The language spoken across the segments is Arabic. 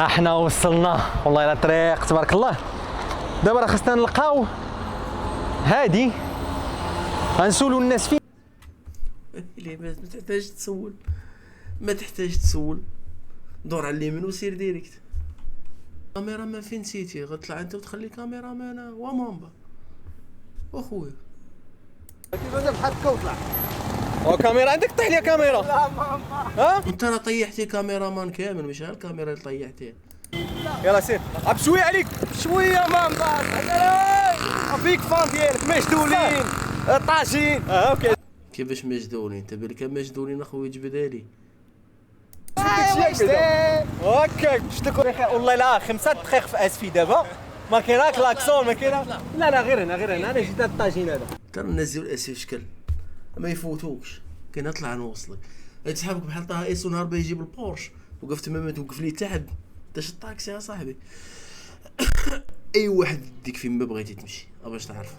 احنا وصلنا والله الى طريق تبارك الله. دابا راه خصنا نلقاو هادي غنسولوا الناس فين. ليه ما تحتاج تسول، ما تحتاج تسول، دور على اليمين وسير ديريكت. كاميرا مان فين نسيتي؟ غتطلع انت وتخلي كاميرا مان ومامبا واخويا. كيفاش بحال هكا وطلع؟ كاميرا عندك طيح لي كاميرا. لا ماما ها انت راه طيحتي كاميرا مان كامل، ماشي غير الكاميرا اللي طيحتيها. يلا سير بشويه عليك شويه ماما. بيك فان ديالك مشدولين طاجين. اوكي. كيفاش مجدولين؟ انت بالك مجدولين اخويا جبدالي. هكاك شتك والله لا 5 دقائق في اسفي دابا ما كاينه كلاكسون ما كاينه. لا غير هنا انا جيت الطاجين هذا. ترى ننزل الاسي في شكل ما يفوتوكش. كاين نطلع نوصلك. صحابك بحال طه ايسو نهار باه يجيب البورش وقفت تما توقف لي تحت داش الطاكسي يا صاحبي. اي واحد يديك فين ما بغيتي تمشي باش تعرف.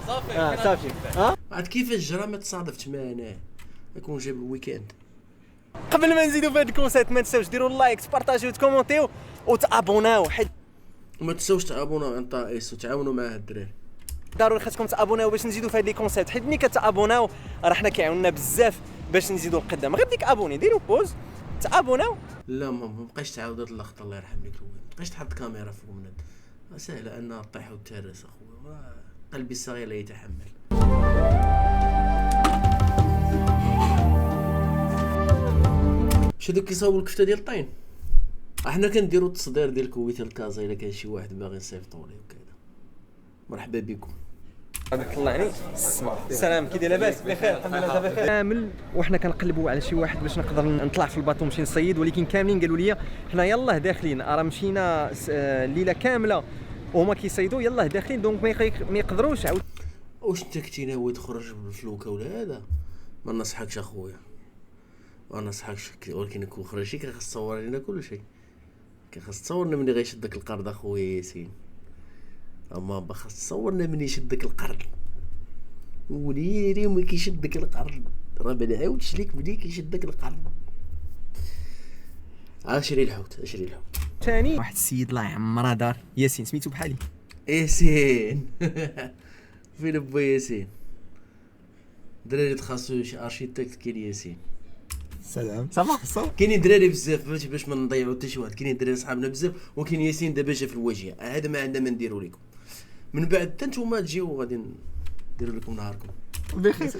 صافي عاد كيفاش جرى ما تصادفتش معنا يكون جاب الويكاند. قبل ما نزيدوا في هذا الكونسيبت ما تنساوش ديروا اللايك تبارطاجيو وتكومونتيو وتابوناو حيت وما تنساوش تابوناو عند طه ايسو تعاونوا مع هاد الدراري. ضروري خاصكم تابوناو باش نزيدوا في هذا الكونسيبت حيت ملي كتابوناو راه حنا كيعاوننا بزاف باش نزيدوا لقدام. غير ديك ابوني ديروا بوز تابوناو. لا ما بقاش تعاود هاد اللقطه الله يرحم لك الوالد. ما بقاش تحط كاميرا فوق من هاد سهله انها طيح وتهرس اخويا. قلبي الصغير لا يتحمل. شادوك كيصاوبوا الكفته ديال الطين. احنا كنديروا التصدير ديال الكويت الكازا الا كان شي واحد باغي يصيفطوا ليه وكذا. مرحبا بكم. طلعني السلام كي داير لاباس بخير الحمد لله بخير كامل. وحنا كنقلبوا على شي واحد باش نقدر نطلع في الباطو نمشي نصيد ولكن كاملين قالوا لي حنا يلاه داخلين راه مشينا الليله كامله وهما كيصيدوا يلاه داخلين دونك ما يقدروش عاود. واش انت كنتي ناوي تخرج بالفلوكه ولا هذا؟ ما نصحكش اخويا ما نصحكش ولكن كون خرجتي كيخص تصور لنا كل شيء. كيخص تصورنا ملي غيشدك القرض اخويا ياسين. اما بخاص تصورنا ملي يشدك القرض وليري ملي كيشدك القرض راه ما نعاودش ليك ملي كيشدك القرض. اشري الحوت ثاني واحد السيد الله يعمرها دار ياسين سميتو بحالي ياسين. فين با ياسين؟ دراري تخاصو شي ارشيتكت كاين ياسين. سلام صافا كاينين دراري بزاف باش ما نضيعوا حتى شي واحد. كاينين دراري صحابنا بزاف وكاين ياسين دابا جا في الواجهه. هذا ما عندنا ما نديرو لكم من بعد حتى نتوما تجيو غادي نديرو لكم نهاركم بخير.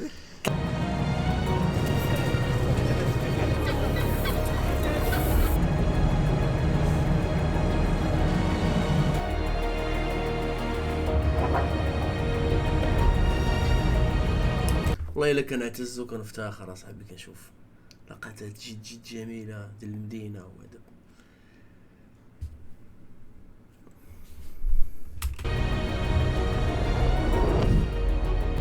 والله الا كنعتز وكنفتخر اصاحبي كنشوف لقطات جد جميله ديال المدينه. وهذا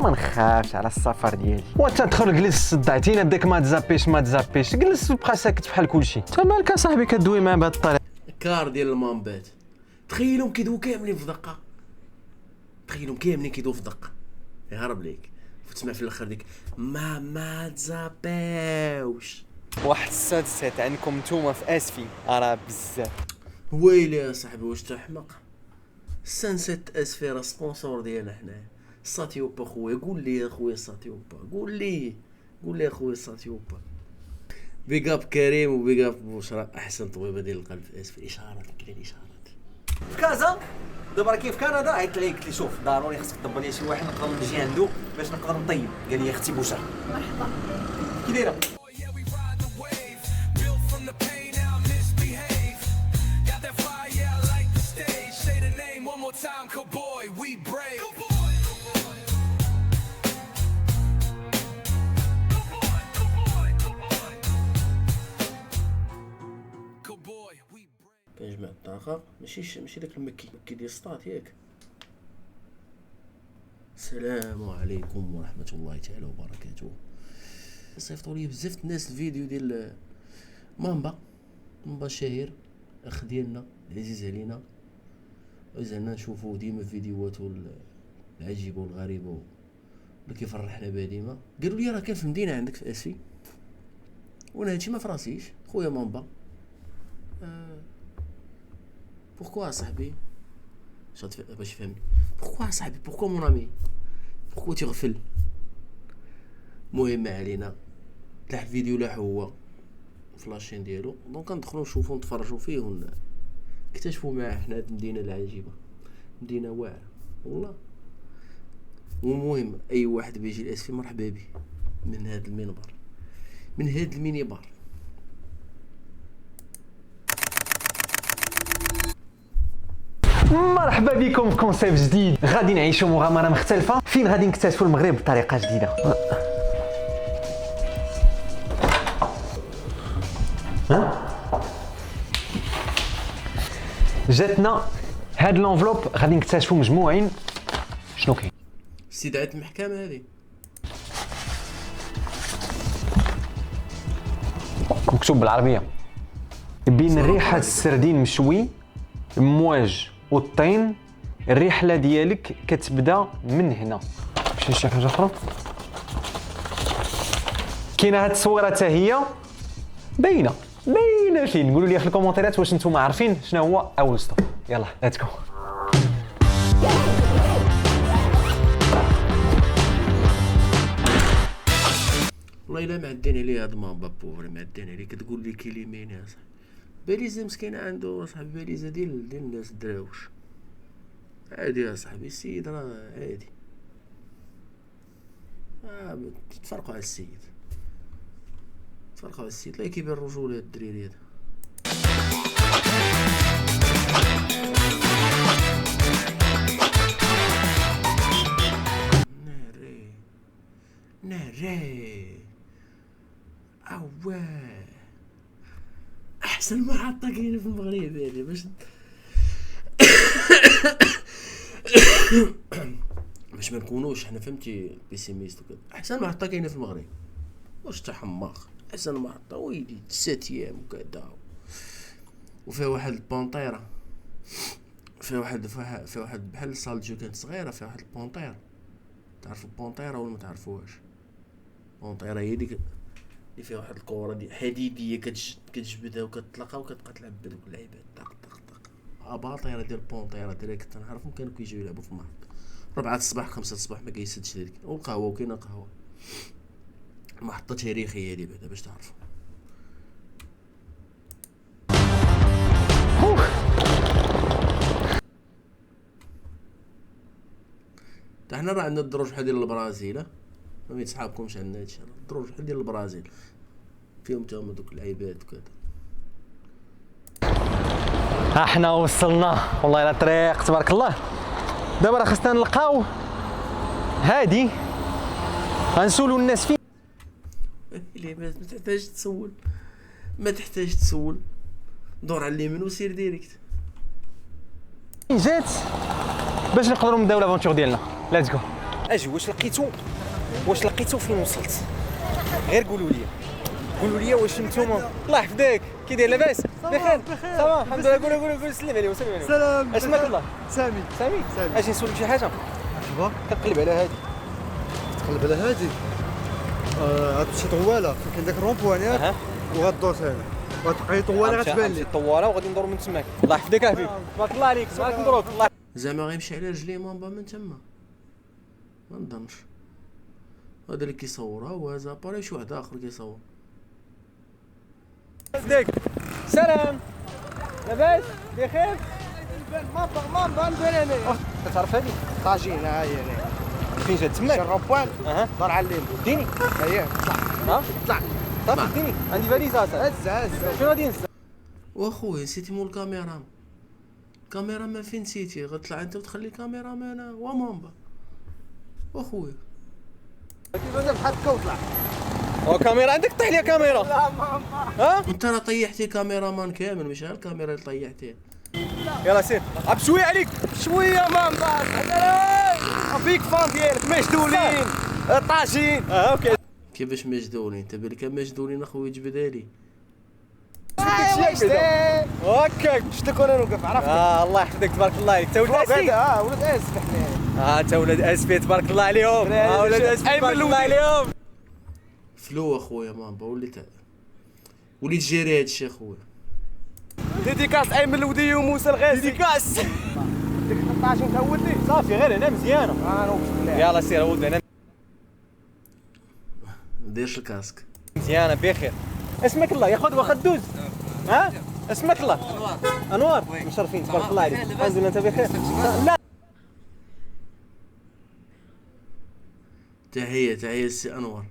ما نخافش على السفر ديالي. وانت تدخل جلس صدعتينا داك ما تزابيش جلس بقى ساكت بحال كلشي. انت مالك اصاحبي كدوي معاه بهاد الطريقه؟ كار ديال المامبات تخيلهم كيدوو كاملين في دقه. تخيلهم كاملين كيدوو في دقه يهرب ليك وتسمع في الاخر ديك ما تزابيوش. واحد السادسات عندكم نتوما في اسفي راه بزاف. ويلي يا صاحبي واش تحمق. سانسيت اسفي راه سبونسور ديالنا حنايا. ساتيوبا خويا قول لي يا خويا ساتيوبا قول لي يا خويا ساتيوبا. بيك اب كريم وبيك اب بشرى احسن طبيبه ديال القلب في اسفي. اشارات كاين اشارات في كازا دابا راه كاين في كندا. عيطت لي قلت لي شوف ضروري خصك تطبل لي شي واحد نقدر نجي عنده باش نقدر نطيب. قال لي اختي بشرى مرحبا كي دايره. كنجمع الطاقه ماشي داك المكي ديال السطات ياك. السلام عليكم ورحمه الله تعالى وبركاته. صيفطوا لي بزاف الناس الفيديو ديال مامبا الشهير اخ ديالنا العزيز علينا. وزعنا نشوفوا ديما فيديوهاتو العجيبه والغريبه اللي كيفرحنا بها ديما. قالوا لي راه كان في المدينه عندك في اسفي وانا هادشي ما فراسيش خويا مامبا. بوركوا صاحبي باش فهمني بوركوا صاحبي بوركوا مون امي بوركوا تغفل. المهم ما علينا، لاح الفيديو لاح هو في لاشين ديالو، دونك ندخلو نشوفو نتفرجو فيه نكتشفو معاه حنا هاد المدينه العجيبه، مدينه واعره والله. والمهم اي واحد بيجي الاسفي مرحبا به من هاد المنبر، من هاد المينيبار. مرحبا بكم في كونسيبت جديد، غادي نعيشوا مغامره مختلفه فين غادي نكتشفوا المغرب بطريقه جديده. جاتنا هاد لونفلوب غادي نكتشفوا مجموعين شنو كاين. استدعاء المحكمه هذه مكتوب بالعربيه بين ريحه السردين مشوي المواج والطين، الرحله ديالك كتبدا من هنا. شي حاجه اخرى كاينه هاد التصويره حتى هي باينه فين. قولوا لي في الكومونتيرات واش نتوما عارفين شنو هو اول ستوب. يلا ليتس جو. والله الا معدين عليه هاد مابا بوفري، معدين عليه. كتقول لي كلمين يا صاحبي. باليزا مسكين عنده صاحبي باليزا ديال الناس الدراوش عادي يا صاحبي. السيد راه عادي، تفرقوا على السيد، تفرقوا على السيد. لا كيبان الرجوله هاد الدريري هذا. ناري اواه احسن محطه كاينه في المغرب هذه باش ما نكونوش حنا فهمتي بيسيميست وكذا. احسن محطه كاينه في المغرب واش تحماق. احسن محطه ويلي 7 ايام وكذا، وفيها واحد البونطيره، فيها واحد بحال صال جو كانت صغيره، فيها واحد البونطيره. تعرفوا البونطيره ولا ما تعرفوهاش؟ البونطيره هي ديك اللي فيها واحد الكره دي حديديه كتجبدها وكتطلقها وكتبقى تلعب بدوك اللعيبات طق طق طق. باطيره ديال البونطيره ديريكت نعرفهم كانوا كيجيو يلعبوا في المحط 4 الصباح 5 الصباح ما كيسدش هذيك. والقهوه وكاينه قهوه. محطه تاريخيه هذه بعدا باش تعرفوا. حنا راه عندنا الدروج بحال ديال البرازيل، ما يتصحابكمش عندنا هادشي. الدروج بحال ديال البرازيل فيهم تا هما دوك اللعيبات وكذا. ها حنا وصلنا والله الا طريق تبارك الله. دابا راه خصنا نلقاو هادي غنسولو الناس فين. اللي ما تحتاج تسول، ما تحتاج تسول، دور على اليمين وسير ديريكت. جات باش نقدروا نبداو لافونتور ديالنا. ليتس جو. اجي واش لقيتو فين وصلت؟ غير قولوا لي واش نتوما. الله يحفظك، كي داير لاباس؟ بخير صافا الحمد لله. قول سلم عليه وسلم عليه. سلام. اسمك الله؟ سامي. اجي نسولك شي حاجه. مرحبا. كنقلب على هادي. تقلب على هادي. غاد شي طواله كاين داك الرومبوان ياك، وغدور هنا غتبقى طواله غتبان لك. طواله وغادي ندورو من تماك. الله يحفظك اهبي. تبارك الله عليك، تبارك مبروك. الله زعما غيمشي على رجليه مامبا من تما؟ ما نظنش. هذا اللي كيصورها وهذا باري شي واحد اخر كيصور. يحفظك. سلام لاباس بخير؟ مامبا نبان انا. كتعرف هادي؟ طاجين ها هي هنا. فين جات تماك؟ الرومبوان دار على الليل. ديني ها هي طلع صافي ديني عندي فاليزه. هز شنو غادي نهز؟ واخويا نسيتي مول الكاميرا. الكاميرا فين نسيتي؟ غتطلع انت وتخلي الكاميرا انا ومامبا. واخويا كيفاش بحال هكا وطلع. كاميرا عندك؟ طيح لي كاميرا. لا ماما. ها انت راه طيحتي الكاميرا مان كامل، ماشي غير الكاميرا اللي طيحتيها. يلا سير بشويه عليك. شويه مامبا. بيك فان ديالك مشدولين طاجين. اوكي. كيفاش مجدولين؟ انت بالك مجدولين اخويا جبدها لي. هكاك شتك وانا نوقف عرفت. الله يحفظك تبارك الله عليك. تا ولد اسفي. ولد اسفي حنا. تا ولد اسفي تبارك الله عليهم. ولد اسفي تبارك الله عليهم. فلو اخويا مامبا وليت جيري هادشي اخويا. ديديكاس ايمن الودي وموسى الغازي. ديديكاس ديك 13 انت ولدي. صافي غير هنا مزيانه. اقسم بالله. يلا سير ولد هنا ما ديرش الكاسك. مزيانه بخير. اسمك الله ياخذ واخد دوز. ها اسمك الله انوار مشرفين تبارك الله عليك. الحمد لله انت بخير. لا تحية السي انور.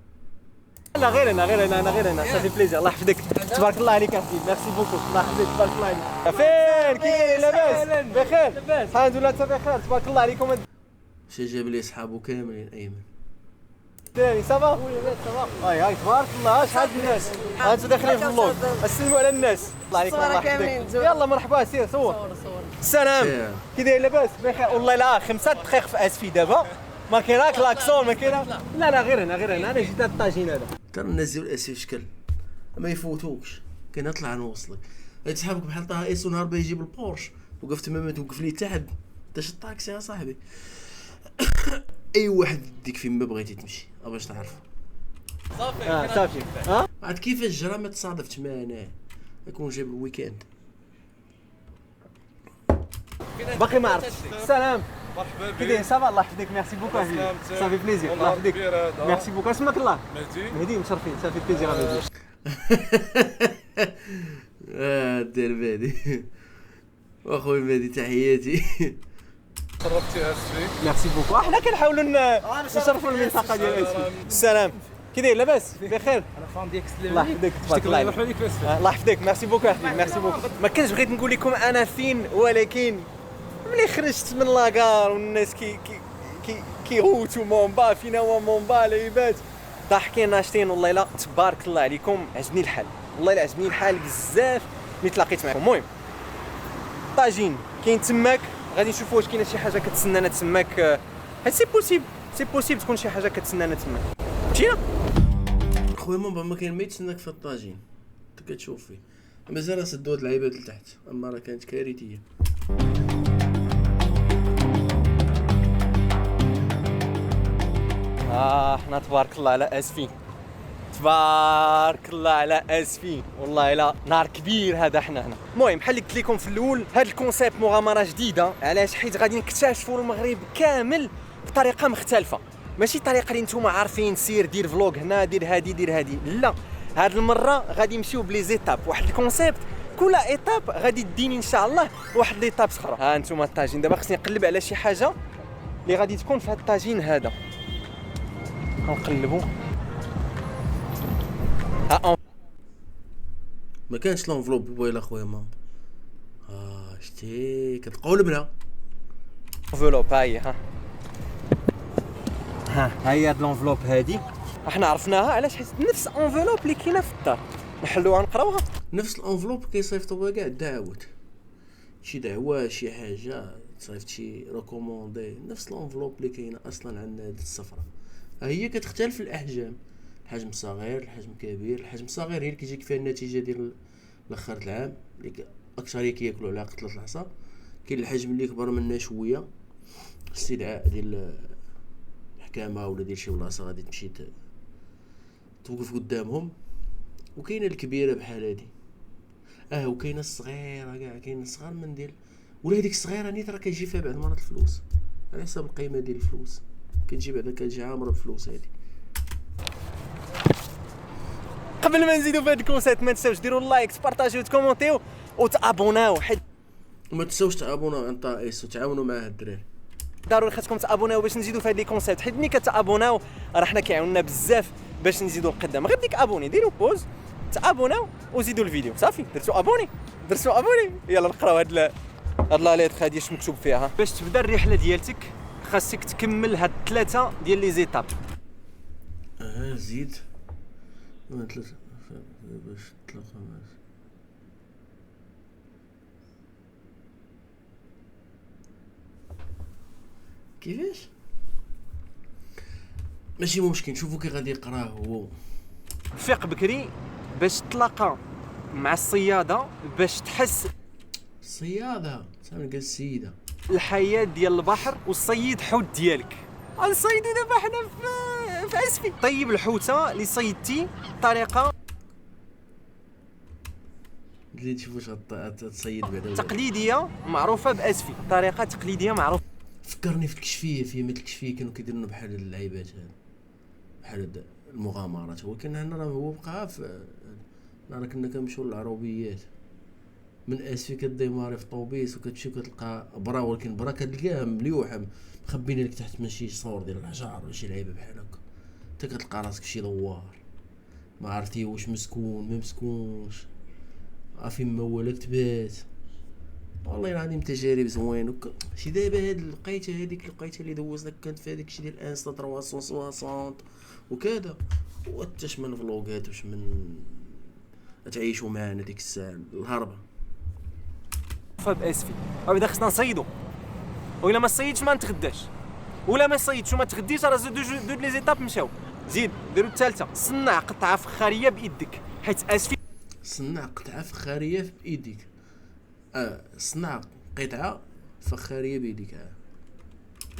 لا غير هنا غير هنا صافي بليزير. الله يحفظك تبارك الله عليك اخي. ميرسي بوكو الله يحفظك تبارك الله عليك. فين كي لاباس بخير الحمد لله انت بخير تبارك الله عليكم. شي جاب لي صحابو كاملين ايمن. داني سافا وي سافا. هاي تبارك الله شحال الناس انتو داخلين في اللوك. السلموا على الناس الله عليكم الله يحفظك. يلا مرحبا سير صور. السلام كي داير لاباس بخير والله. لا 5 دقائق في اسفي دابا ما كاين لا كلاكسون ما كاين. لا غير هنا انا جيت هاد الطاجين هذا. ترى الناس ديال الاسي في شكل ما يفوتوكش. كاين طلع نوصلك هاد صحابك بحال طه ايسو نهار باه يجيب البورش وقف تما ما توقف ليه تحت داش الطاكسي يا صاحبي. اي واحد يديك فين ما بغيتي تمشي باش تعرف. صافي عاد كيفاش جرى ما تصادفت معنا يكون جاب الويكاند. باقي ما عرفتش. السلام كي داير سافا الله يحفظك. ميرسي بوكو صافي بليزير الله يحفظك. ميرسي بوكو. اسمك الله مهدي مشرفين صافي بليزير مهدي. دير مهدي واخويا مهدي تحياتي. شرفتي اسفي. ميرسي بوكو. حنا كنحاولوا نشرفوا المنطقه ديال اسفي. السلام كي داير لاباس بخير. انا فان ديك الله يحفظك تبارك الله عليك. الله يحفظك ميرسي بوكو اخي ميرسي بوكو. ما كنتش بغيت نقول لكم انا فين ولكن ملي خرجت من لاكار والناس كيغوتوا مونبا فين هو مونبا العباد ضاحكين ناشطين والله لا تبارك الله عليكم. عجبني الحال والله لا عجبني الحال بزاف ملي تلاقيت معكم. المهم طاجين كاين تماك غادي نشوفوا واش كاينه شي حاجه كتسنانا تماك. هاد سي بوسيبل تكون شي حاجه كتسنانا تماك. مشينا خويا ماما ما كاين ما يتسناك في الطاجين انت كتشوف فيه. مازال سدوا هاد اللعيبات لتحت اما راه كانت كارثيه. حنا تبارك الله على اسفين تبارك الله على اسفين والله لا نهار كبير هذا حنا هنا. المهم بحال اللي قلت لكم في الاول هذا الكونسيبت مغامره جديده. علاش؟ حيت غادي نكتشفوا المغرب كامل بطريقه مختلفه. ماشي الطريقه اللي نتوما عارفين سير دير فلوق هنا دير هادي لا. هاد المره غادي نمشيو بلي زيتاب واحد الكونسيبت كل ايتاب غادي تديني ان شاء الله واحد ليتاب اخرى. ها انتم الطاجين دابا خصني نقلب على شي حاجه اللي غادي تكون في هاد الطاجين هذا. غنقلبوا ما كانش لونفلوب ويلا خويا ماما. شتي كتقولبنا انفلوب. هاي هاي هاد لونفلوب هادي احنا عرفناها علاش حيت نفس انفلوب اللي كاينه في الدار. نحلوها نقراوها نفس الانفلوب كيصيفطوا بها كاع الدعوات شي دعوه شي حاجه تصيفط شي ريكوموندي نفس الانفلوب اللي كاينه اصلا عندنا هاد الصفرة. هي كتختلف الاحجام. الحجم صغير الحجم كبير. الحجم الصغير هي اللي كيجيك فيها النتيجه ديال الاخر العام اللي اكثر كياكلوا على قتله العصا. كاين الحجم اللي كبر منها شويه استدعاء ديال الحكامه ولا ديال شي بلاصه غادي تمشي توقف قدامهم. وكاينه الكبيره بحال هادي وكاينه الصغيره كاع. كاين الصغار من ديال ولا هذيك الصغيره نيت راه كيجي فيها بعض المرات الفلوس على حساب القيمه ديال الفلوس. كتجي بعدا كتجي عامره بالفلوس هادي. قبل ما نزيدوا في هذا الكونسيبت ما تنساوش ديروا لايك تبارطاجيو تكومونتيو وتابوناو. حيت وما تنساوش تابوناو عن طائس وتعاونوا مع هاد الدراري. ضروري خاصكم تابوناو باش نزيدوا في هذا الكونسيبت. حيت ملي كتابوناو راه حنا كيعاوننا بزاف باش نزيدوا لقدام. غير ديك ابوني ديروا بوز تابوناو وزيدوا الفيديو صافي درتوا ابوني. يلا نقراو هاد لا ليتر هادي اش مكتوب فيها. باش تبدا الرحله ديالتك خاصك تكمل هاد 3 ديال لي زيتاب. زيد 3 باش تطلق كيفاش ماشي ممكن. شوفوا كي غادي يقراه هو. فيق بكري باش تلاقى مع الصياده باش تحس الصياده سامي قال السيده الحياه ديال البحر والصيد حوت ديالك. غنصيدو دابا حنا في اسفي. طيب الحوته اللي صيدتي بطريقه اللي تشوف واش غتصيد بعدا. تقليديه معروفه باسفي، طريقه تقليديه معروفه. فكرني في الكشفيه، في مثل الكشفيه كانوا كيديروا بحال اللعيبات هاد بحال هاد المغامرات، ولكن هنا راه هو بقى في راه كنا كنمشيو للعروبيات من اسفي كديماري في طوبيس وكتمشي كتلقى برا، ولكن برا كتلقاه مليوحه مخبيين لك تحت من شي صور ديال الحجر ولا شي لعيبه بحال هكا، حتى كتلقى راسك شي دوار ما عرفتي واش مسكون ما مسكونش، فين ما ولك تبات. والله العظيم تجارب زوين شي دابا هاد لقيتها، هذيك لقيتها اللي دوزنا كانت في هذيك شي ديال انستا 360 وكذا، وتاش من فلوغات واش من تعيشوا معنا ديك الساعه الهربه. باسفي وبدا خصنا نصيدو، وإلا ما صيدش ما نتغداش، ولا ما صيدش وما تغديش راه زيد دوز لي زيتاب مشاو. زيد ديروا الثالثه، صنع قطعه فخاريه بايدك، حيت اسفي صنع قطعه فخاريه بايديك. صنع قطعه فخاريه بايديك.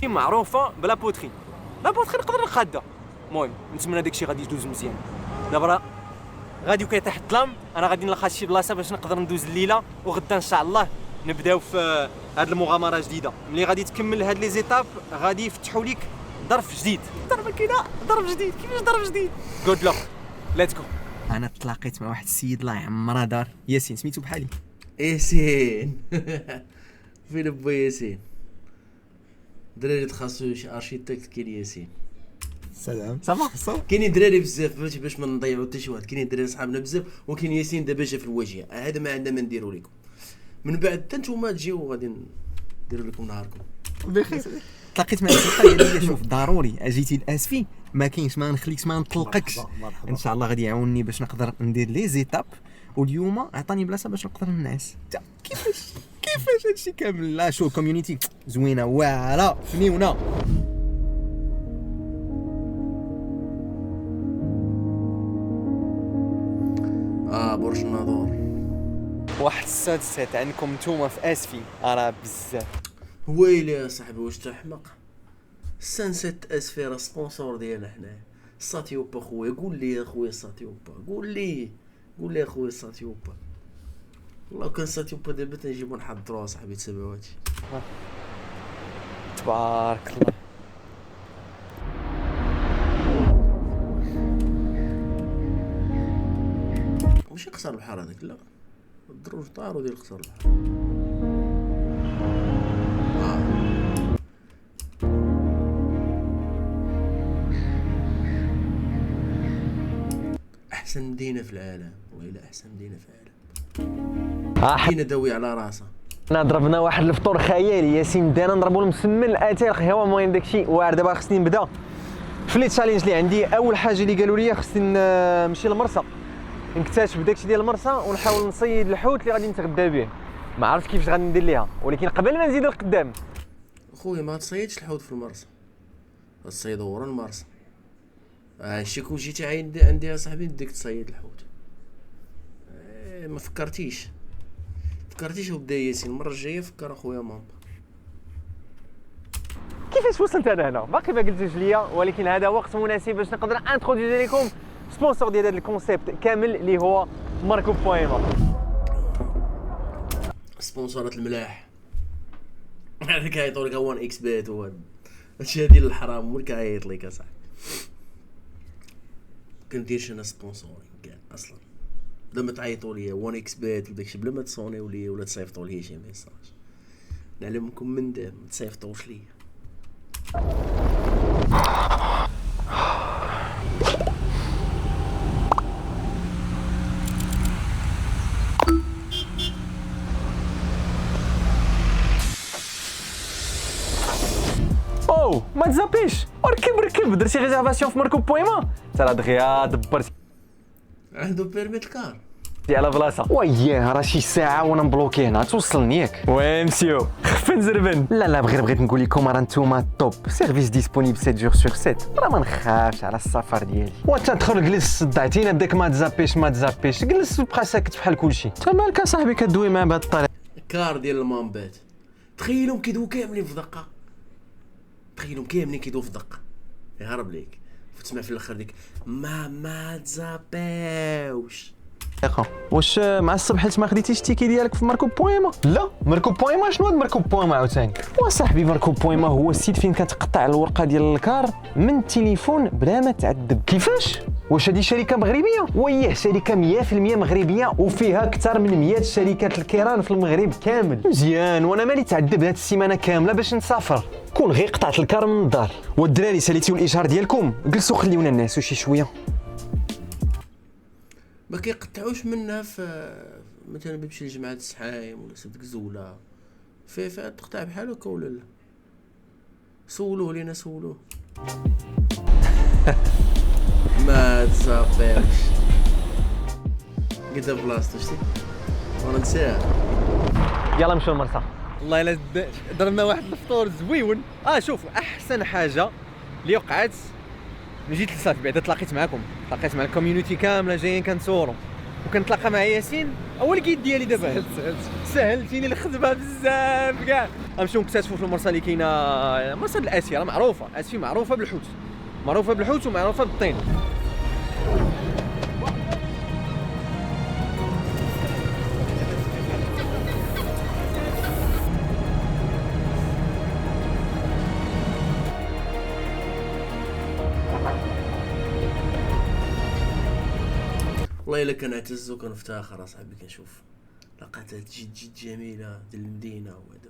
معروفه بلا بوترين، لا بوترين نقدر نقادها. المهم نتمنى داكشي غادي يدوز مزيان. دابا غادي كيطيح الظلام، انا غادي نلقى شي بلاصه باش نقدر ندوز الليله، وغدا ان شاء الله نبداو في هاد المغامره جديده. ملي غادي تكمل هاد لي زيتاب غادي يفتحوا ليك ظرف جديد. ضربه كده ظرف جديد، كيفاش ظرف جديد؟ جود لوك ليتس جو. انا تلاقيت مع واحد السيد الله يعمرها دار، ياسين سميتو بحالي. ياسين فين با ياسين؟ دراري تخاصو شي ارشيتكت كاين ياسين. سلام صافا كاينين دراري بزاف باش ما نضيعوا حتى شي واحد، كاينين دراري صحابنا بزاف، ولكن ياسين دابا جا في الواجهه، هذا ما عندنا ما نديرو لكم. من بعد حتى نتوما تجيو غادي نديرو لكم نهاركم بخير. تلاقيت مع الصديقه ديالي، شوف ضروري اجيتي لاسفي ما كاينش ما نخليكش ما نطلقكش. ان شاء الله غادي يعاونني باش نقدر ندير لي زيتاب، واليوم عطاني بلاصه باش نقدر ننعس. كيفاش هادشي كامل؟ لا شو كوميونيتي زوينه واعره فنيونه. برج الناظور. واحد السادسات عندكم نتوما في اسفي راه بزاف. ويلي يا صاحبي واش تحمق؟ سانسيت اسفي راه سبونسور ديالنا حنايا. ساتيوبا خويا، قول لي يا خويا ساتيوبا، قول لي يا خويا ساتيوبا. والله كان ساتيوبا دابا تنجيبو نحضروها صاحبي تسبعواتي. تبارك الله. ماشي قصر البحر هذاك، لا الدروج طاروا ديال قصر البحر. احسن مدينه في العالم، وإلا احسن مدينه في العالم. مدينه داوي على راسها. انا ضربنا واحد الفطور خيالي ياسين، بدينا نضربوا المسمن الاتاي القهوه. المهم داكشي واعر. دابا خصني نبدا في لي تشالنج اللي عندي. اول حاجه اللي قالوا لي خصني نمشي للمرسى، نكتشف داكشي ديال المرسى ونحاول نصيد الحوت اللي غادي نتغدى به. ما عرفتش كيفاش غادي ندير ليها، ولكن قبل ما نزيدو لقدام خويا ما تصيدش الحوت في المرسى، تصيدو ورا المرسى. هادشي كون جيتي عندي يا صاحبي نديك تصيد الحوت. ما فكرتيش وبدا ياسين المره الجايه فكر اخويا ماما. كيفاش وصلت انا هنا باقي ما قلتوش ليا، ولكن هذا وقت مناسب باش نقدر انتروديوز لكم سبونسور ديال هذا الكونسيبت كامل اللي هو ماركو بويما. سبونسورات الملاح. هذاك كيعيطوا لك 1 اكس بيت هادشي ديال الحرام، مول كيعيط لك اصاحبي. كنديرش انا سبونسورين كاع اصلا، بلا ما تعيطوا ليا 1 اكس بيت وداكشي، بلا ما تصونيو ليا ولا تصيفطوا لي شي ميساج، نعلمكم من دابا ما تصيفطوش ليا. او ما تزابيش، ركب درتي ريزيرفاسيون في ماركو بويما، ترى دغيا دبرتي عنده بيرميت الكار على بلاصه. وياه راه شي ساعه وانا مبلوكي هنا، توصلني ياك وين مسيو خف نزربن. لا بغيت نقول لكم راه نتوما توب سيرفيس ديسپونيبل 7 جور سور 7، راه ما نخافش على السفر ديالي. وتدخل جلس صدعتينا بداك ما تزابيش جلس بقى ساكت بحال كلشي. انت مالك صاحبي كدوي مع بهاد الطريقه؟ الكار ديال المامبات تخيلهم كيدوي كاملين في دقه، يهرب ليك وتسمع في الاخر ديك ما تزابيوش واش مع الصبح ما خديتيش التيكي ديالك في ماركو بويما؟ لا ماركو بويما شنو هاد ماركو بويما عاوتاني؟ وصاحبي ماركو بويما هو السيت فين كتقطع الورقه ديال الكار من التليفون بلا ما تعذب. كيفاش؟ واش هذه شركه مغربيه؟ وياه شركه 100% مغربيه وفيها اكثر من 100 شركات الكيران في المغرب كامل. مزيان وانا مالي تعذب هاد السيمانه كامله باش نسافر، كون غير قطعت الكار من الدار. والدراري ساليتيو الاشهار ديالكم، جلسوا خليونا نعسوا شي شويه. ما كيقطعوش منها في مثلا بيمشي لجماعة السحايم ولا سبت كزوله في تقطع بحال هكا ولا لا؟ سولوه لينا سولوه. ما تصافيش قلت بلاصتو شتي وانا نساها. يلا نمشيو للمرسى. والله الا درنا واحد الفطور زويون. شوف احسن حاجه اللي وقعت ملي جيت لصافي بعدا تلاقيت معكم، تلاقيت مع الكوميونيتي كامله جايين كنصوروا، وكنتلاقى مع ياسين اول كيد ديالي دابا. سهلتيني الخدمه بزاف كاع. غنمشيو نكتشفوا في المرسى اللي كاينه مرسى الاسي، راه معروفه اسفي، معروفه بالحوت، معروفه بالحوت ومعروفه بالطين. والله الا كنعتز وكنفتخر اصاحبي كنشوف لقطات جد جميله ديال المدينه. وهذا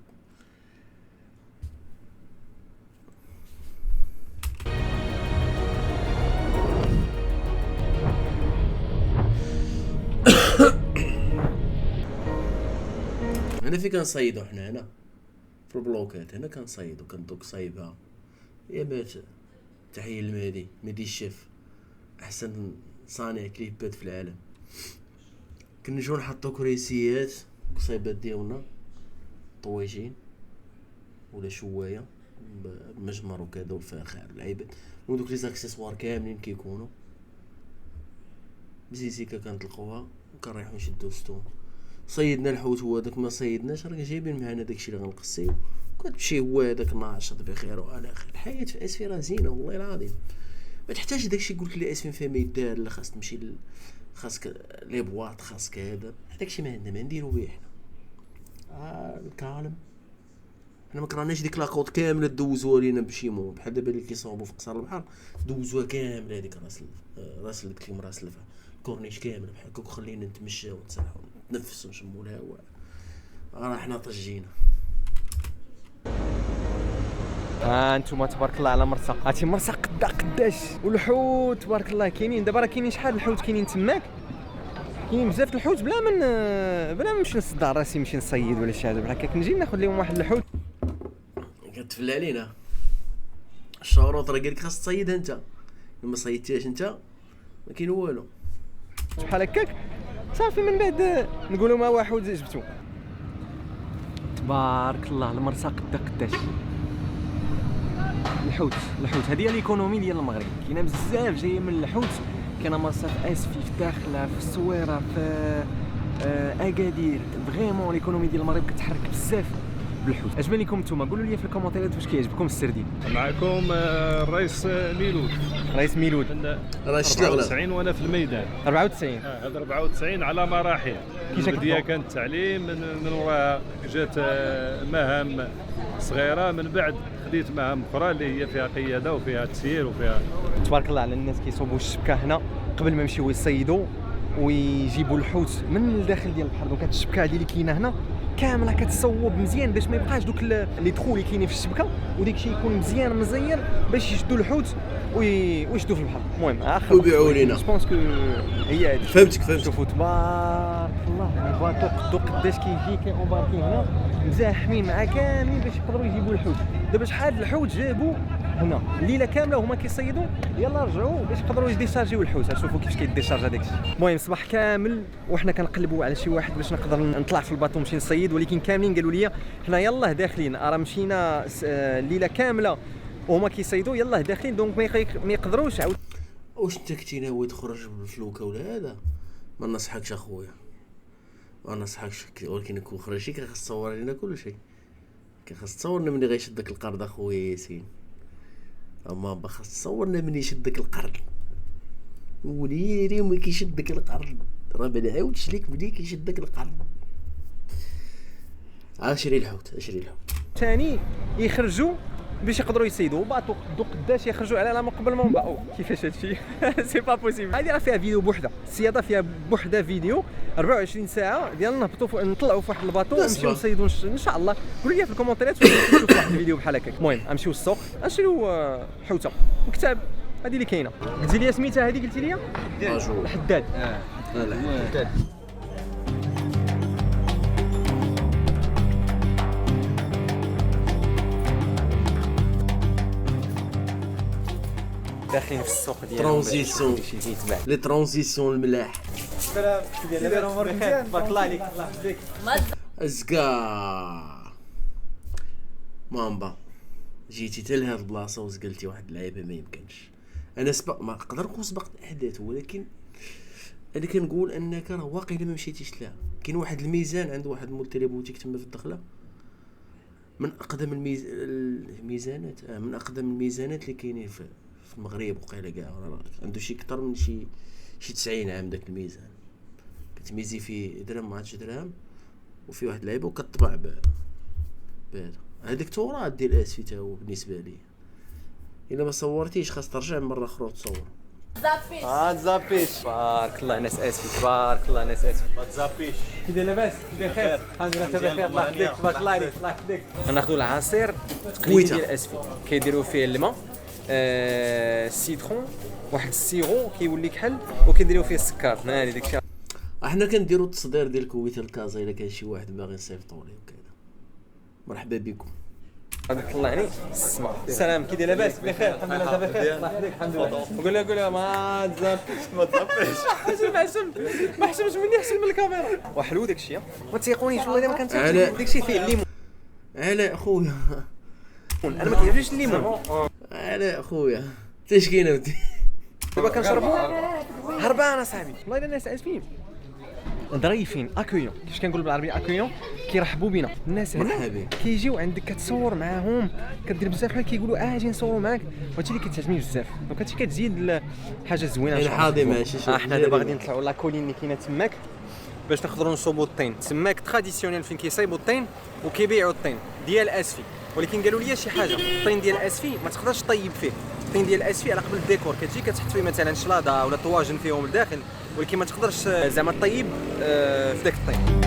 هنا في كنصيدو حنا هنا في البلوكات، هنا كنصيدو كندوك صايبها يا مات. تحيه لمهدي مهدي الشيف، احسن صانع كليبات في العالم. كنجيو نحطو كريسيات صايبات ديالنا طويجين ولا شوايه بمجمر وكذا والفخار العيبات ودوك لي زاكسيسوار كاملين كيكونوا بزيزيكا كنطلقوها وكنريحو نشدو ستون. صيدنا الحوت هو داك ما صيدناش راه جايبين معنا داكشي اللي غنقصيو وكتمشي هو هذاك ناشط بخير وعلى خير. الحياه في اسفي راه زينه والله العظيم، ما تحتاج داكشي قلت لي اسفين فيها ما يدار لا خاص تمشي خاصك لي بواط خاصك هذا داكشي ما عندنا ما نديرو به حنا. الكالم حنا ما كرهناش ديك لاكوط كامله دوزوها لينا بشي مو بحال دابا اللي كيصاوبوا في قصر البحر دوزوها كامله هذيك راس اللي قلت لهم راس الفا كورنيش كامل بحال هكا وخلينا نتمشى ونتسرحوا نتنفسوا نشموا الهواء. راه حنا طجينا. انتم تبارك الله على مرسى، عرفتي مرسى قداش والحوت تبارك الله كاينين دابا. راه كاينين شحال الحوت كاينين تماك، كاينين بزاف الحوت بلا ما نمشي نصدع راسي نمشي نصيد ولا شي حاجه بحال هكا. كنجي ناخذ لهم واحد الحوت. كتفل علينا الشروط راه قالك خاص تصيدها انت، ما صيدتيهاش انت ما كاين والو بحال هكاك صافي. من بعد نقولوا ما واحد جبتو. تبارك الله المرسى قداش الحوت هذه هي الايكونومي ديال المغرب. كاينه بزاف جايه من الحوت. كاينه مرسى في اسفي في داخله في الصويره في اكادير. فريمون الايكونومي ديال المغرب كتحرك بزاف بالحوت. اش بان لكم نتوما؟ قولوا لي في الكومونتيرات واش كيعجبكم السردين. معكم الرئيس ميلود. رئيس ميلود راه شتي الغلط 94 وانا في الميدان 94. هذا 94 على مراحل. البدايه كانت التعليم من وراء جات مهام صغيره، من بعد خديت مهام اخرى اللي هي فيها قياده وفيها تسيير وفيها. تبارك الله على الناس كيصوبوا الشبكه هنا قبل ما يمشيو يصيدوا ويجيبوا الحوت من الداخل ديال البحر. دونك هاد الشبكه هذه اللي كاينه هنا كامله كتصوب مزيان باش ما يبقاش دوك لي تخو اللي كاينين في الشبكه، وديك الشيء يكون مزيان مزير باش يشدوا الحوت ويشدوا في البحر. المهم اخر ويبيعوا لينا. جو بونس كو هي هذه. فهمتك. شوفوا تبارك الله الباطو قدو قداش كيجي كيومباركي هنا مزاحمين مع كاملين باش يقدروا يجيبوا الحوت. دابا شحال الحوت جابوا هنا الليله كامله وهما كيصيدوا، يلا رجعوا باش يقدروا يديشارجيو الحوت. شوفوا كيفاش كيديشارجا داكشي. المهم صباح كامل وحنا كنقلبوا على شي واحد باش نقدر نطلع في الباطو نمشي نصيد، ولكن كاملين قالوا لي حنا يلاه داخلين. راه مشينا الليله كامله وهما كيصيدوا يلاه داخلين، دونك ما يقدروش عاود. واش انت كنتي ناوي تخرج بالفلوكه ولا هذا؟ ما نصحكش اخويا، ما نصحكش، ولكن كون خرجتي كخاص تصور لنا كل شيء. كخاص تصورنا ملي غيشدك القرد اخويا ياسين. اما خاص تصورنا ملي يشدك القرد وليري وملي كيشدك القرد راه ما يعاودش ليك بديك كيشد داك القرض. شري الحوت. ثاني يخرجوا باش يقدروا يصيدوا باطو قداش يخرجوا على ما قبل ما نبقوا. كيفاش هادشي؟ سي با بوسيبل. هذه راه فيها فيديو بوحده، الصياده فيها بوحده فيديو 24 ساعه ديال نهبطوا نطلعوا في واحد الباطو ونمشيو نصيدوا ان شاء الله. قولوا لي في الكومونتيرات واش تشوفوا واحد الفيديو بحال هكاك. المهم غنمشيو للسوق نشريو حوته وكتاب. هذه اللي كاينه. قلتي لي سميتها هذه؟ قلتي لي الحداد. الحداد. داخلين في السوق ديالنا ترانزيسيون لي ترانزيسيون الملاح. السلام بارك الله عليك. الله يحفظك. ازكا مامبا جيتي حتى لهاد البلاصه وزقلتي واحد اللعيبه ما يمكنش. انا ما نقدر نكون سبقت الاحداث، ولكن انا كنقول انك راه واقيلا ما مشيتيش لها. كاين واحد الميزان عند واحد مول تيليبوتيك تما في الدخله، من اقدم الميزانات من اقدم الميزانات اللي كاينين في المغرب وقيله كاع. عنده شي اكثر من شي 90 عام داك الميزان. كتميزي فيه درهم ما عرفتش درهم، وفي واحد اللعيبه وكتطبع بهذا. هذاك تراث ديال اسفي تا هو بالنسبه لي. الا ما صورتيش خاص ترجع مره اخرى تصور. زابيش بارك الله. ناس اسفي تبارك الله. ناس اسفي ما تزابيش. كي داير لاباس؟ بخير الحمد لله. بخير الله يحفظك. تبارك الله عليك. الله يحفظك. غناخذوا العصير التقليدي ديال اسفي، كيديروا فيه الماء، السيترون، واحد السيرو كيولي كحل، وكيديروا فيه السكر. هاني داكشي. احنا كنديروا التصدير ديال كويت الكازا. الا كان شي واحد باغي يصيفطوا ليه وكذا، مرحبا بكم. بارك الله عليك. اسمع السلام، كي داير لاباس؟ بخير الحمد لله. بخير الله يحفظك. الحمد لله. قول ما تزابيش. ما حشمش مني، حشم من الكاميرا. وحلو داكشي. ما تيقونيش والله ما كنتيقش. داكشي فيه الليمون. على اخويا انا ما كيعجبنيش الليمون. على اخويا اش كاين ودي؟ دابا كنشربوا هربان اصاحبي. والله الا الناس اسفين ظريفين اكويون. كيفاش كنقول بالعربيه اكويون؟ كيرحبوا بينا. الناس هنا كيجيو عندك كتصور معاهم، كدير بزاف حوايج، كيقولوا اجي نصوروا معاك. وهادشي اللي كيتعجبني بزاف. دونك هادشي كتزيد حاجه زوينه. انا حاضي ماشي. حنا دابا غادي نطلعوا لا كولين اللي كاينه تماك باش نقدروا نصوبوا الطين. تماك تراديسيونيل فين كيصايبوا الطين وكيبيعوا الطين ديال اسفي. ولكن قالوا لي شي حاجه، الطين ديال اسفي ما تقدرش طيب فيه. الطين ديال اسفي على قبل الديكور كتجي كتحط فيه مثلا شلاضه ولا طواجن فيهم لداخل، ولكن ما تقدرش زعما طيب في داك الطين.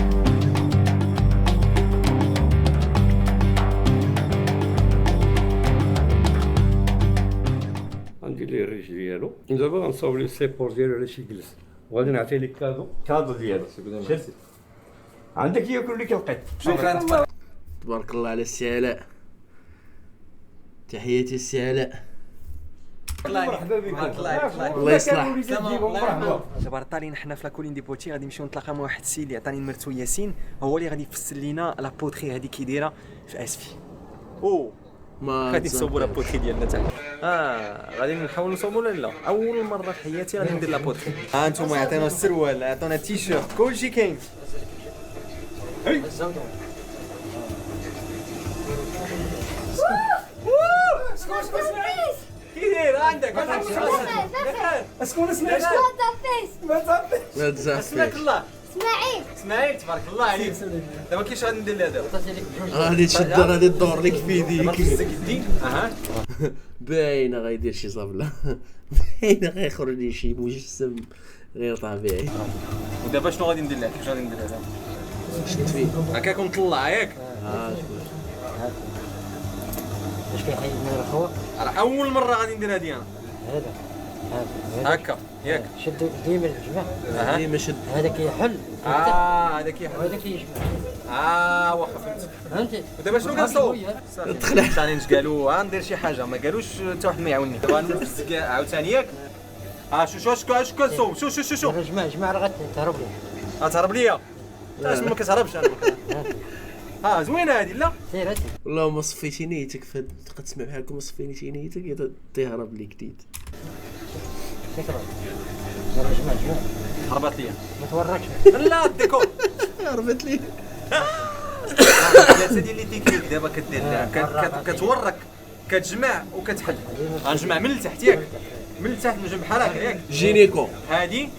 غندير ليه الريش ديالو. دابا غنصاوب ليه السيبور ديالو على شي جلس، وغادي نعطيه لك كادو ديالو. شد عندك ياكل لك القيط. شكرا. تبارك الله على السي علاء. تحياتي السي علاء. مرحبا بك. الله يصلح. دابا طالعين حنا في لاكولين دي بوتي، غادي نمشيو نتلاقى مع واحد السيد اللي عطاني نمرتو ياسين، هو اللي غادي يفسر لينا لا بوتري هذه كي دايره في اسفي. ما غادي نصوبوا لا بوتري ديالنا تاع غادي نحاولوا نصوبوا ولا لا. اول مره في حياتي غادي ندير لا بوتري. انتم عطينا السروال، عطونا التيشيرت، كلشي كاين. كي داير عندك؟ اسكون سمعت؟ ما تزعفش. اسمعك الله. اسماعيل تبارك الله عليك. دابا كيفاش غادي ندير لها دابا؟ غادي تشد، غادي تدور لك في يديك. يديك باينه غيدير شي صبله. باينه غيخرج لي شي مجسم غير طبيعي. ودابا شنو غادي ندير لها؟ كيفاش غادي ندير لها؟ شد فيه هكاك ونطلع ياك. اش كيحيد من الخوا؟ راه اول مره غادي ندير هادي انا. هذا هكا ياك. شد ديما الجماعه. ديما شد. هذا كيحل. هذا كيحل. وهذا كيجمع. واخا فهمت. فهمتي؟ ودابا شنو كنصوب؟ ثاني قالوا ندير شي حاجه، ما قالوش حتى واحد ما يعاونني. دابا نفس عاوتاني ياك. شو كنصوب؟ شو جمع راه غتهرب لي. غتهرب ليا؟ علاش ما كتهربش انا؟ زوينه هادي لا؟ سير هاتي. والله ما صفيتي نيتك تبقى تسمع بحالكم. ما صفيتي نيتك تهرب لي جديد. شكرا. جمع هربت ليا. ما توركش. لا الديكور هربت لي. ثلاثه ديال لي تكنيك دابا كدير كتورك كتجمع وكتحل. غنجمع من التحت ياك، من التحت من جنب بحال هكا ياك. جينيكو هادي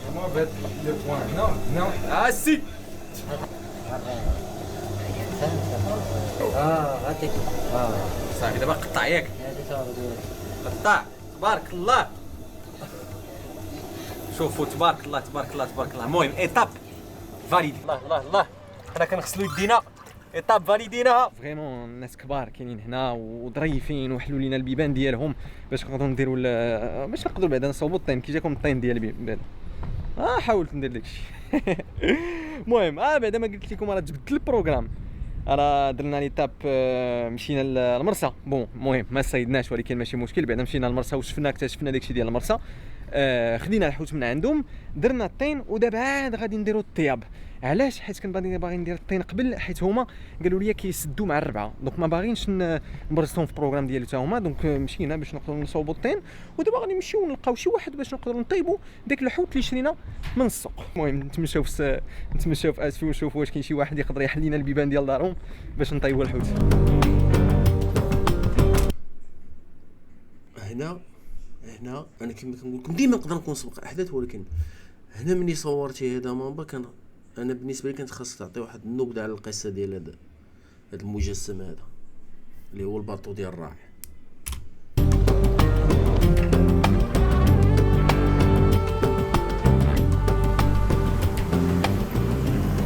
السي هاتيك. صافي دابا قطع ياك، هادي صافي. قطع. تبارك الله، شوفوا تبارك الله تبارك الله تبارك الله. المهم ايتاب فاليدي. الله الله الله، حنا كنغسلوا يدينا، ايتاب فاليديناها. فريمون الناس كبار كاينين هنا وظريفين وحلوا لينا البيبان ديالهم باش نقدروا نديروا باش نقدروا بعدا نصوبوا الطين. كي جاكم الطين ديال بعدا حاولت ندير داكشي. المهم بعدا ما قلت لكم راه جبدت البروغرام، راه درنا ليتاب مشينا للمرسى. بون المهم ما صيدناش ولكن ماشي مشكل، بعدا مشينا للمرسى وشفنا اكتشفنا داكشي ديال المرسى. خدينا الحوت من عندهم، درنا الطين، ودابا عاد غادي نديروا الطياب. علاش؟ حيت كان باغي ندير الطين قبل، حيت هما قالوا لي كيسدوا مع الربعه، دونك ما باغينش نبرزتهم في البروغرام ديالي حتى هما. دونك مشينا باش نقدروا نصوبوا الطين، ودابا غادي نمشيو نلقاو شي واحد باش نقدروا نطيبوا داك الحوت اللي شرينا من السوق. المهم نتمشاو في اسفي ونشوفوا واش كاين شي واحد يقدر يحل لنا البيبان ديال دارهم باش نطيبوا الحوت. هنا انا كما كنقول لكم ديما نقدر نكون سبق الاحداث، ولكن هنا ملي صورتي هذا مامبا كان انا بالنسبه لي كانت خاصك تعطي واحد النبذه على القصه ديال هذا المجسم هذا اللي هو الباطو ديال الراعي.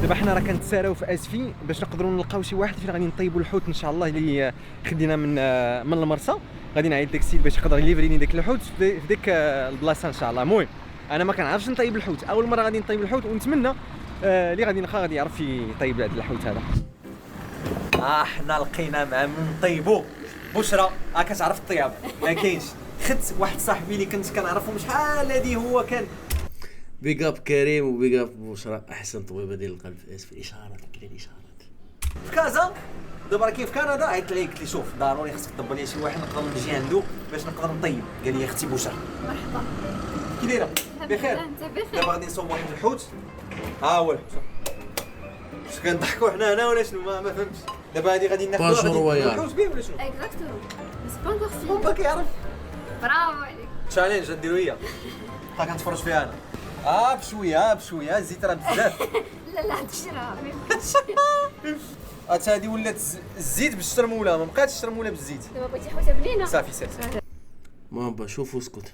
دابا حنا راه كنتساراو في اسفي باش نقدروا نلقاو شي واحد فين غادي نطيبوا الحوت ان شاء الله اللي خدينا من المرسى. غادي نعيط داك السيد باش يقدر يليفريني داك الحوت في ديك البلاصه ان شاء الله. المهم انا ما كنعرفش نطيب الحوت، اول مره غادي نطيب الحوت، ونتمنى اللي غادي نلقى غادي يعرف يطيب هذا الحوت هذا. حنا لقينا مع من نطيبو بشرى. كتعرف الطياب ما كاينش. خدت واحد صاحبي اللي كنت كنعرفهم شحال هادي، هو كان بيغاب كريم وبيغاب بشرى، احسن طبيبه ديال القلب في اسفي. اشارات كاين اشارات في كازا. دابا راه كاين في كندا. عيطت لي قلت لي شوف ضروري خصك تدبر لي شي واحد نقدر نجي عنده باش نقدر نطيب. قال لي اختي بشرى مرحبا، كي دايره؟ بخير. انت بخير؟ دابا غادي نصوب واحد الحوت. هو الحوت. واش كنضحكوا حنا هنا ولا شنو؟ ما فهمتش. دابا هادي غادي ناخذ الحوت به ولا شنو؟ اكزاكتومون، بس با نكور في بابا كيعرف. برافو عليك. تشالنج نديرو هي. كنتفرج فيها انا. بشويه الزيت راه بزاف. لا لا هادشي راه ما يمكنش. هادي ولات الزيت بالشرموله، ما بقاتش الشرموله بالزيت. دابا بغيتي حوته بنينه. صافي سير. مامبا شوف واسكت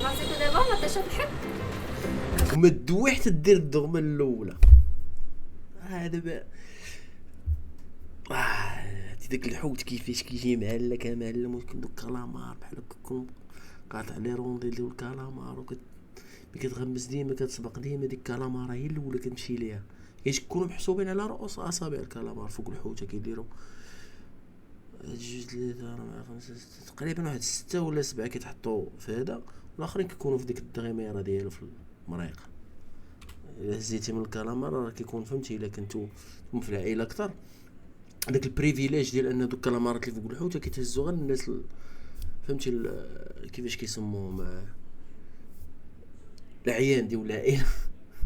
راسك دابا ما تشرب الحق. وما تدوي حتى دير الدغمه الاولى. دابا هادي داك الحوت كيفاش كيجي معلم ويكون دوك كالامار بحال هكا كون قاطع لي روندي ديال الكالامار ملي كتغمس ديما كتسبق ديما ديك الكالامار هي الاولى كتمشي ليها. كيكونوا محسوبين على رؤوس اصابع الكالامار فوق الحوته كيديروا 2 3 4 5 6 تقريبا واحد 6 ولا 7 كيتحطوا في هذا، والاخرين كيكونوا في ديك الدغيميره ديالو في المريقه. الا هزيتي من الكالامار راه كيكون فهمتي الا كنتو في العائله اكثر داك البريفيليج ديال ان دوك الكالامارات اللي فوق الحوته كيتهزوا غير الناس فهمتي كيفاش كيسموهم العيان ديال العائله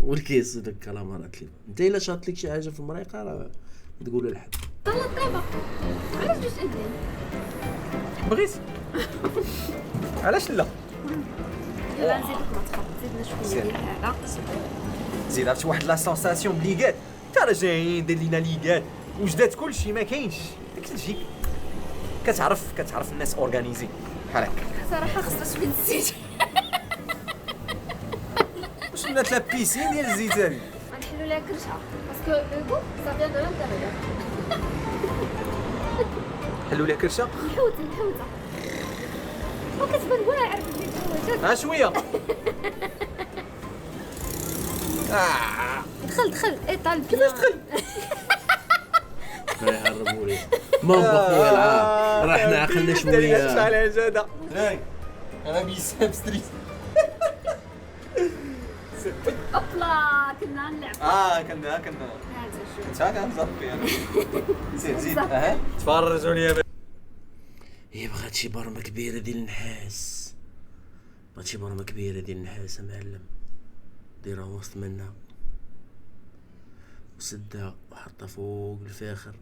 والكيس داك الكالامارات اللي انت الا شاط لك شي حاجه في المريقه راه تقولها لحد. والله طيبه. علاش جوج انت؟ بغيت. علاش لا؟ يلا نزيدك ما تخاف، زيدنا شويه ديال هذا. زيد عرفتي واحد لا سونساسيون بليغات. تا راه جايين دير لينا ليغات وجدات كلشي ما كاينش. داك تجيك كتعرف الناس اورغانيزي بحال هكا. صراحه خصنا شويه الزيت. واش بنات لا بيسين ديال الزيت هادي؟ غنحلو لها كرشه باسكو لو صافي دو لانتيريور. حلوا ليها كرشه. الحوته وكتبان واعر في الفيديو. شويه. دخل طالب كيفاش دخل؟ يهربوا لي مامبا خويا العار راه حنا عقلنا شويه. شحال هذا هاي انا بيساب ستريس. اوبلا كنا نلعب. كنا هذا شوف انت كنزربي انا. سير زيد تفرجوا لي. بغات شي برمه كبيره ديال النحاس، بغات شي برمه كبيره ديال النحاس معلم، ديرها وسط منها وسدها وحطها فوق الفاخر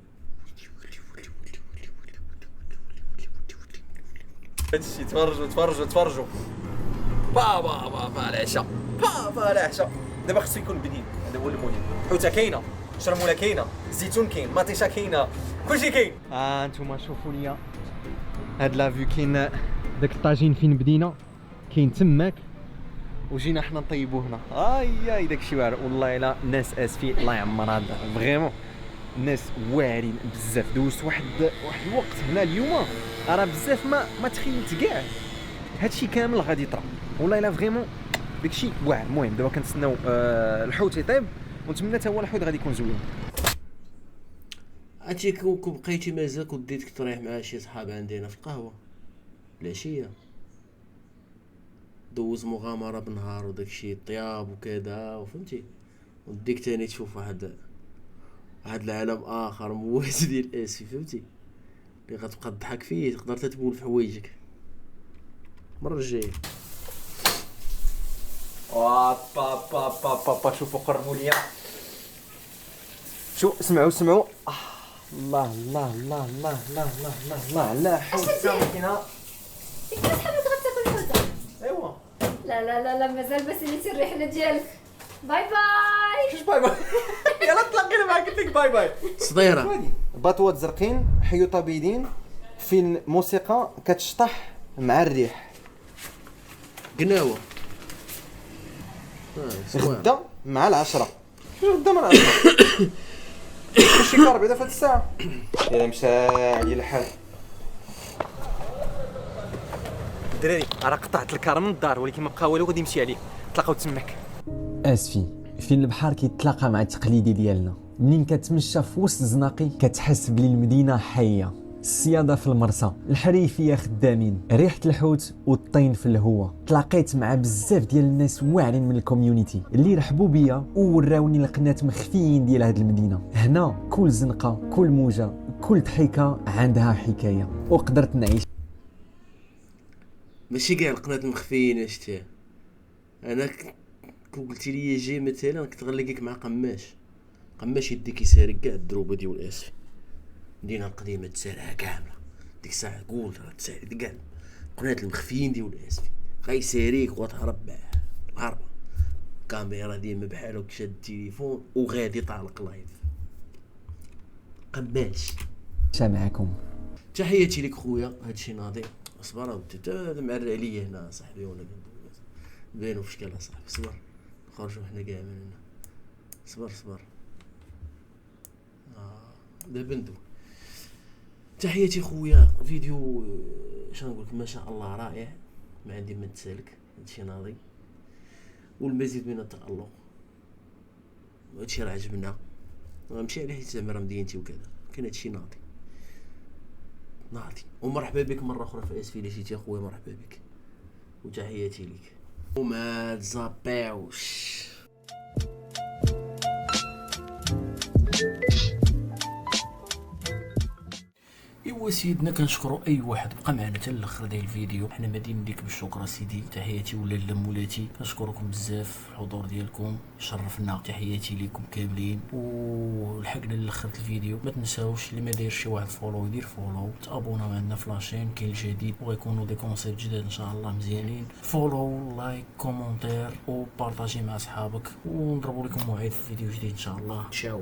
هادشي تفرجوا بابا العشاء بابا العشاء. دابا خصو يكون بديل، هذا هو المهم. حوته كاينه، شرموله كاينه، الزيتون كاين، مطيشه كاينه، كلشي كاين. انتوما شوفوا ليا هاد لا فيو. كاين داك الطاجين فين بدينا كاين تماك، وجينا حنا نطيبوه هنا. اي داكشي واعر والله. الا الناس اسفين الله يعمر هذا فريمون، الناس واعرين بزاف. دوزت واحد الوقت هنا اليوم راه بزاف ما تخيلت كاع هادشي كامل غادي يطرا والله. الا فريمون داكشي واعر. المهم دابا كنتسناو الحوت يطيب، ونتمنى حتى هو الحوت غادي يكون زوين. عرفتي كون بقيتي مازال كنت ديتك تريح مع شي صحاب عندنا في القهوه العشيه، دوز مغامره بنهار وداكشي طياب وكذا وفهمتي، وديك تاني تشوف واحد العالم اخر موازي ديال اسفي فهمتي، اللي غتبقى تضحك فيه تقدر تتبول في حوايجك المره الجايه. با شوفوا قربوا ليا، شو سمعوا الله الله الله الله الله الله الله الله على حوته كاينه. انت شحال تغتاكل الحوته؟ ايوا لا مازال باش نيتي الرحله ديالك. باي باي. شوش باي باي. يلا تلاقينا معاك قلت لك باي باي. صديره باطوات زرقين، حيوطه بيضين، فين موسيقى كتشطح مع الريح. قناوه غدا مع العشرة. شنو غدا مع العشرة؟ شي كار بعدا في هاد الساعة. يلا مشى عليا الحال. الدراري راه قطعت الكار من الدار، ولكن ما بقى والو غادي نمشي عليه. تلاقاو تماك. اسفي فين البحر كيتلاقى مع التقليدي ديالنا. منين كتمشى في وسط الزناقي كتحس بلي المدينة حية. الصيادة في المرسى، الحريفية خدامين، ريحة الحوت والطين في الهوا. تلاقيت مع بزاف ديال الناس واعرين من الكوميونيتي اللي رحبوا بيا ووراوني القنات مخفيين ديال هاد المدينة. هنا كل زنقة، كل موجة، كل ضحكة عندها حكاية، وقدرت نعيش. ماشي كاع القنات المخفيين شتيها. انا كون قلتي لي جي مثلا كنت غنلاقيك مع قماش يديك يسارق كاع الدروبه ديال اسفي. المدينه القديمه تسارها كامله ديك الساعه، قول راه تساري كاع القنات المخفيين ديال اسفي. غيساريك وتهرب معاه الهربه، كاميرا ديما بحالك شاد التليفون وغادي طالق لايف. قماش معكم تحياتي لك خويا. هادشي ناضي اصبر انت معرى عليا هنا صاحبي، وانا بينو في شكل صاحبي. صبر نخرجوا حنا كاع من هنا. صبر دابا ندوي. تحياتي خويا. فيديو شنو نقولك ما شاء الله رائع، ما عندي ما نتسالك. هادشي ناضي والمزيد من التألق. هادشي راه عجبنا، غنمشي عليه حيت زعما راه مدينتي وكذا. كاين هادشي ناضي ومرحبا بك مره اخرى في اسفي. اللي جيتي اخويا مرحبا بك وتحياتي لك. وما تزابيوش. ايوا سيدنا كنشكروا اي واحد بقى معنا حتى الاخر ديال الفيديو. حنا مادين نديك بالشكر سيدي. تحياتي ولا مولاتي، كنشكركم بزاف الحضور ديالكم، شرفنا. تحياتي ليكم كاملين ولحقنا للاخر الفيديو. ما تنساوش اللي ما داير شي واحد فولو يدير فولو، تابونا معنا في لاشين. كاين الجديد وغيكونوا دي كونسيبت جداد ان شاء الله مزيانين. فولو لايك كومونتير وبارطاجي مع اصحابك، ونضربوا لكم موعد في فيديو جديد ان شاء الله. تشاو.